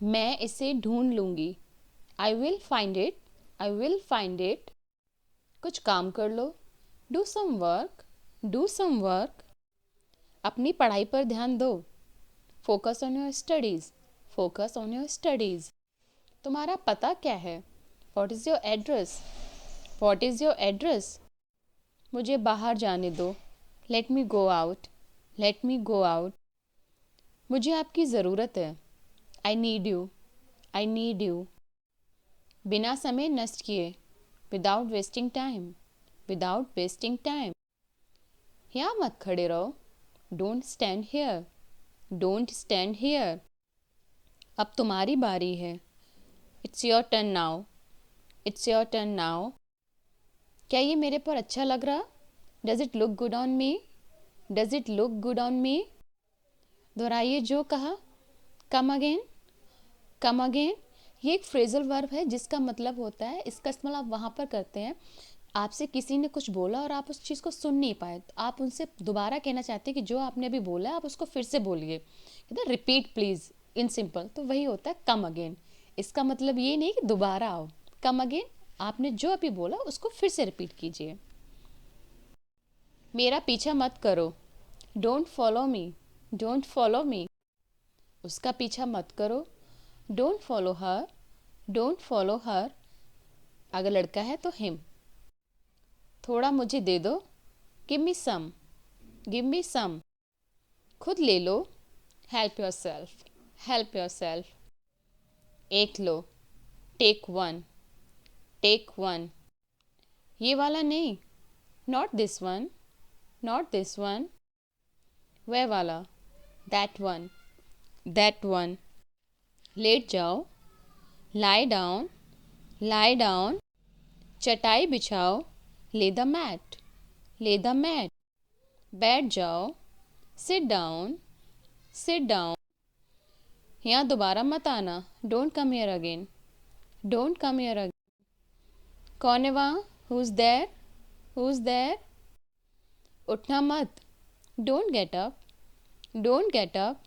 मैं इसे ढूंढ लूँगी। I will find it. I will find it. कुछ काम कर लो। Do some work. Do some work. अपनी पढ़ाई पर ध्यान दो। Focus on your studies. Focus on your studies. तुम्हारा पता क्या है? What is your address? What is your address? मुझे बाहर जाने दो। Let me go out. Let me go out. मुझे आपकी ज़रूरत है। I need you. I need you. बिना समय नष्ट किए। Without wasting time. Without wasting time. यहाँ मत खड़े रहो। Don't stand here. Don't stand here. अब तुम्हारी बारी है। It's your turn now. It's your turn now. क्या ये मेरे पर अच्छा लग रहा? Does it look good on me? Does it look good on me? दोहराइए जो कहा। Come again. Come again. ये एक फ्रेजल वर्ब है जिसका मतलब होता है, इसका इस्तेमाल आप वहाँ पर करते हैं, आपसे किसी ने कुछ बोला और आप उस चीज़ को सुन नहीं पाए, तो आप उनसे दोबारा कहना चाहते हैं कि जो आपने अभी बोला आप उसको फिर से बोलिए, कहते हैं रिपीट प्लीज़ इन सिंपल, तो वही होता है कम अगेन। इसका मतलब ये नहीं कि दोबारा आओ, कम अगेन, आपने जो अभी बोला उसको फिर से रिपीट कीजिए। मेरा पीछा मत करो। Don't follow me. Don't follow me. उसका पीछा मत करो। Don't follow her. Don't follow her. अगर लड़का है तो हिम। थोड़ा मुझे दे दो। Give me some. Give me some. खुद ले लो। Help yourself. Help yourself. एक लो। Take one. Take one. ये वाला नहीं। Not this one. Not this one. वह वाला। That one. That one. लेट जाओ। Lie down. Lie down. चटाई बिछाओ। Lay the mat. Lay the mat. बैठ जाओ। Sit down. Sit down. यहाँ दोबारा मत आना। Don't come here again. Don't come here again. कौन है वहाँ? Who is there? Who is there? उठना मत। Don't get up. Don't get up.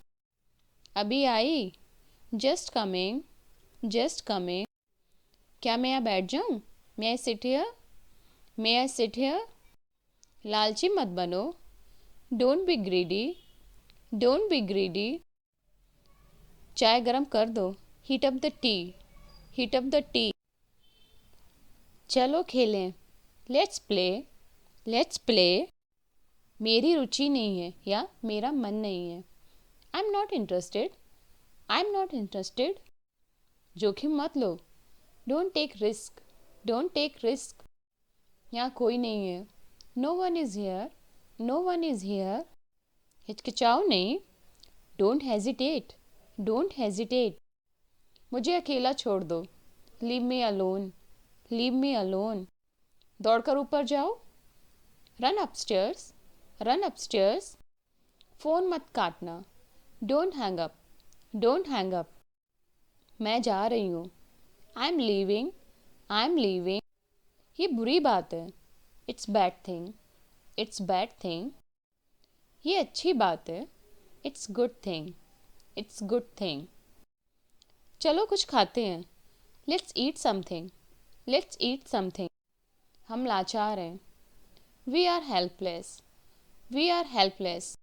अभी आई। Just coming. Just coming. क्या मैं यहाँ बैठ जाऊँ? May I sit here? May I sit here? लालची मत बनो। Don't be greedy. Don't be greedy. चाय गरम कर दो। Heat up the tea. Heat up the tea. चलो खेलें। Let's play. Let's play. मेरी रुचि नहीं है या मेरा मन नहीं है। I am not interested. I am not interested. जोखिम मत लो। Don't take risk. Don't take risk. यहाँ कोई नहीं है। No one is here. No one is here. हिचकिचाओ नहीं। Don't hesitate. Don't hesitate. मुझे अकेला छोड़ दो। Leave me alone. Leave me alone. दौड़कर ऊपर जाओ। Run upstairs. Run upstairs. Phone मत काटना। Don't hang up. Don't hang up. मैं जा रही हूँ। I am leaving. I am leaving. ये बुरी बात है। It's bad thing. It's bad thing. ये अच्छी बात है। It's good thing. It's good thing. चलो कुछ खाते हैं। Let's eat something. Let's eat something. हम लाचार हैं। We are helpless. We are helpless.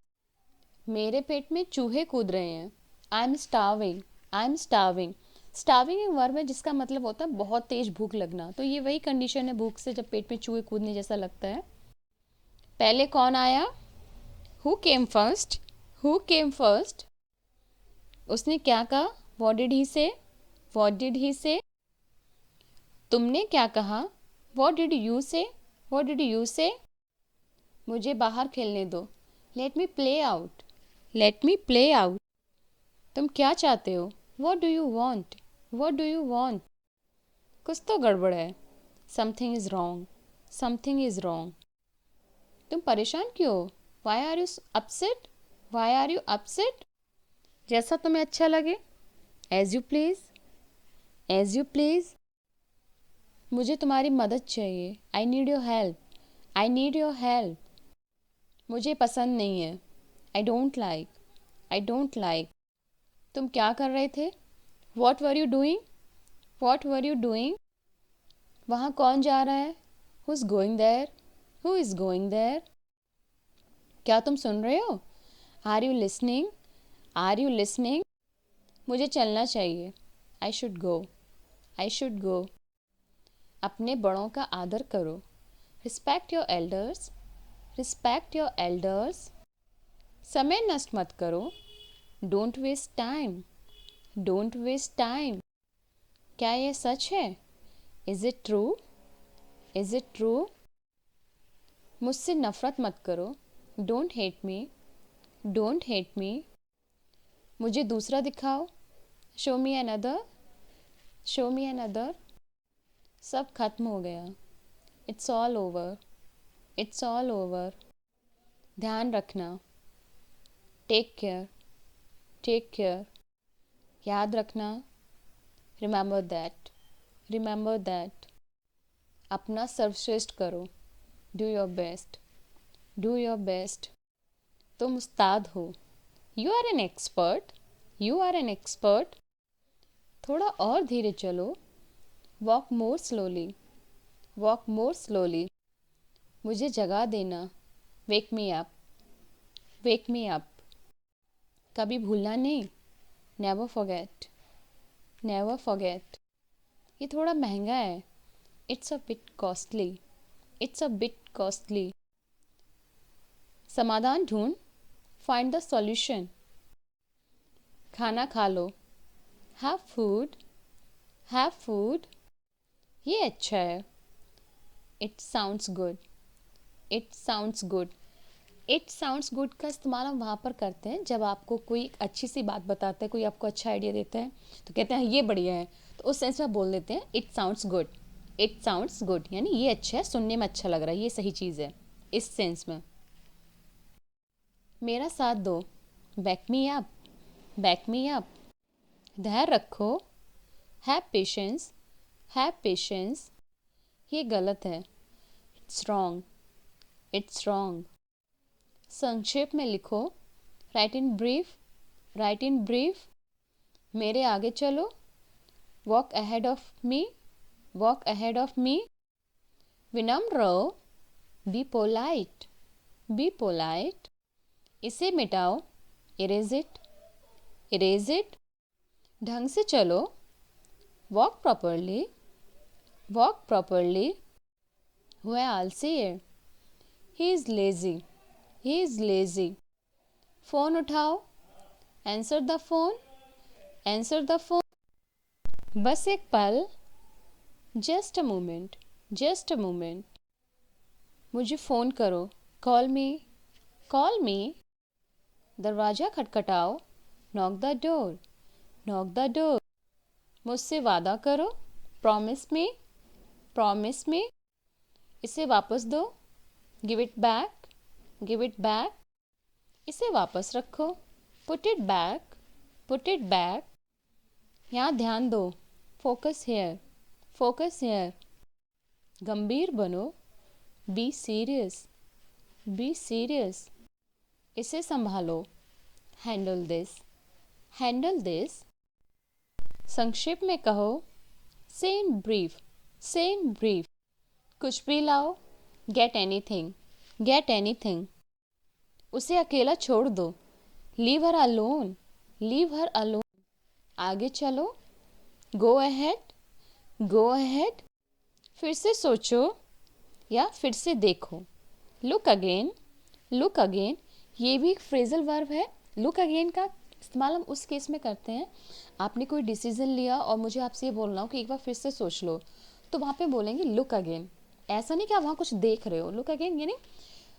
मेरे पेट में चूहे कूद रहे हैं। I am starving. I am starving. Starving एक वर्ब है जिसका मतलब होता है बहुत तेज भूख लगना, तो ये वही कंडीशन है भूख से जब पेट में चूहे कूदने जैसा लगता है। पहले कौन आया? Who came first? Who came first? उसने क्या कहा? वॉट डिड ही से? वॉट डिड ही से? तुमने क्या कहा? What did you say? What did you say? मुझे बाहर खेलने दो। Let me play out. Let me play out. तुम क्या चाहते हो? What do you want? What do you want? कुछ तो गड़बड़ है। Something is wrong. Something is wrong. तुम परेशान क्यों हो? Why are you upset? Why are you upset? जैसा तुम्हें अच्छा लगे। As you please. As you please. मुझे तुम्हारी मदद चाहिए। I need your help. I need your help. मुझे पसंद नहीं है। I don't like. I don't like. तुम क्या कर रहे थे? What were you doing? What were you doing? वहाँ कौन जा रहा है? Who is going there? Who is going there? क्या तुम सुन रहे हो? Are you listening? Are you listening? मुझे चलना चाहिए। I should go. I should go. अपने बड़ों का आदर करो। Respect your elders. Respect your elders. समय नष्ट मत करो। Don't waste time. Don't waste time. क्या यह सच है? Is it true? Is it true? मुझसे नफ़रत मत करो। Don't hate me. Don't hate me. मुझे दूसरा दिखाओ। Show me another. Show me another. सब खत्म हो गया। It's all over. It's all over. ध्यान रखना। Take care. Take care. याद रखना। Remember that. Remember that. अपना सर्वश्रेष्ठ करो। Do your best. Do your best. तुम उस्ताद हो। You are an expert. You are an expert. थोड़ा और धीरे चलो। Walk more slowly. Walk more slowly. मुझे जगा देना। Wake me up. Wake me up. कभी भूलना नहीं। Never forget. Never forget. ये थोड़ा महंगा है। It's a bit costly. It's a bit costly. समाधान ढूंढ। Find the solution. खाना खा लो। Have food. Have food. ये अच्छा है। It sounds good. It sounds good. It sounds good का इस्तेमाल हम वहाँ पर करते हैं जब आपको कोई एक अच्छी सी बात बताते हैं, कोई आपको अच्छा आइडिया देता है तो कहते हैं ये बढ़िया है, तो उस सेंस में बोल देते हैं it sounds good. It sounds good यानी ये अच्छा है, सुनने में अच्छा लग रहा है, ये सही चीज़ है इस सेंस में। मेरा साथ दो। Back me up. Back me up. धैर्य रखो। Have patience. Have patience. ये गलत है। It's wrong. It's wrong. संक्षेप में लिखो। Right in brief. Right in brief. मेरे आगे चलो। Walk ahead of me. Walk ahead of me. विनम्र रहो। Be polite. Be polite. इसे मिटाओ। Erase it. Erase it. ढंग से चलो। Walk properly. Walk properly. वह आलसी है। He is lazy. He is lazy. Phone उठाओ। Answer the phone. Answer the phone. बस एक पल। Just a moment. Just a moment. मुझे फ़ोन करो। Call me. Call me. दरवाज़ा खटखटाओ। Knock the door. Knock the door. मुझसे वादा करो। Promise me. Promise me. इसे वापस दो। Give it back. Give it back. इसे वापस रखो। Put it back. Put it back. यहाँ ध्यान दो। Focus here. Focus here. गंभीर बनो। Be serious. Be serious. इसे संभालो। Handle this. Handle this. संक्षेप में कहो। से इन ब्रीफ। से इन ब्रीफ। कुछ भी लाओ। Get anything. Get anything. उसे अकेला छोड़ दो। Leave her alone. Leave her alone. आगे चलो। Go ahead. Go ahead. फिर से सोचो या फिर से देखो। Look again. Look again. ये भी एक फ्रेजल वर्ब है। लुक अगेन का इस्तेमाल हम उस केस में करते हैं, आपने कोई डिसीजन लिया और मुझे आपसे ये बोलना हो कि एक बार फिर से सोच लो, तो वहाँ पे बोलेंगे लुक अगेन। ऐसा नहीं कि आप वहाँ कुछ देख रहे हो। लुक अगेन यानी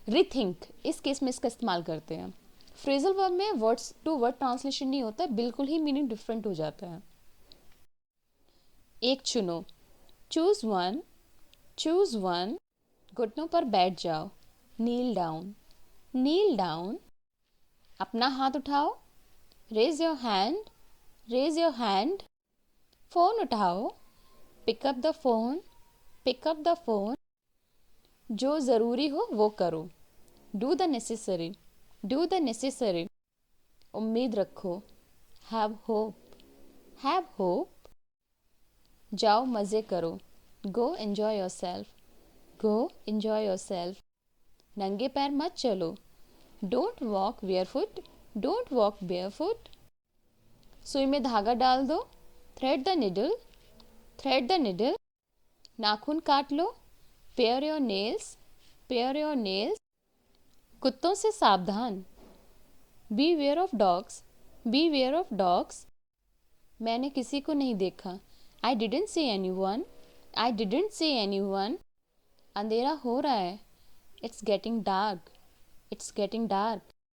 रीथिंक, इस केस में इसका इस्तेमाल करते हैं। फ्रेजल वर्ब में वर्ड्स टू वर्ड ट्रांसलेशन नहीं होता, बिल्कुल ही मीनिंग डिफरेंट हो जाता है। एक चुनो। Choose one. Choose one. घुटनों पर बैठ जाओ। Kneel down. Kneel down. अपना हाथ उठाओ। Raise your hand. Raise your hand. Phone उठाओ। Pick up the phone. Pick up the phone. जो ज़रूरी हो वो करो। Do the necessary. Do the necessary. उम्मीद रखो। Have hope. हैव होप, जाओ मज़े करो, go enjoy yourself, go enjoy yourself, नंगे पैर मत चलो, don't walk barefoot, don't walk barefoot, सुई में धागा डाल दो, thread the needle, thread the needle, नाखून काट लो, pare your nails, pare your nails, कुत्तों से सावधान, beware of dogs, beware of dogs, मैंने किसी को नहीं देखा, I didn't see anyone, I didn't see anyone, अंधेरा हो रहा है, it's getting dark, it's getting dark,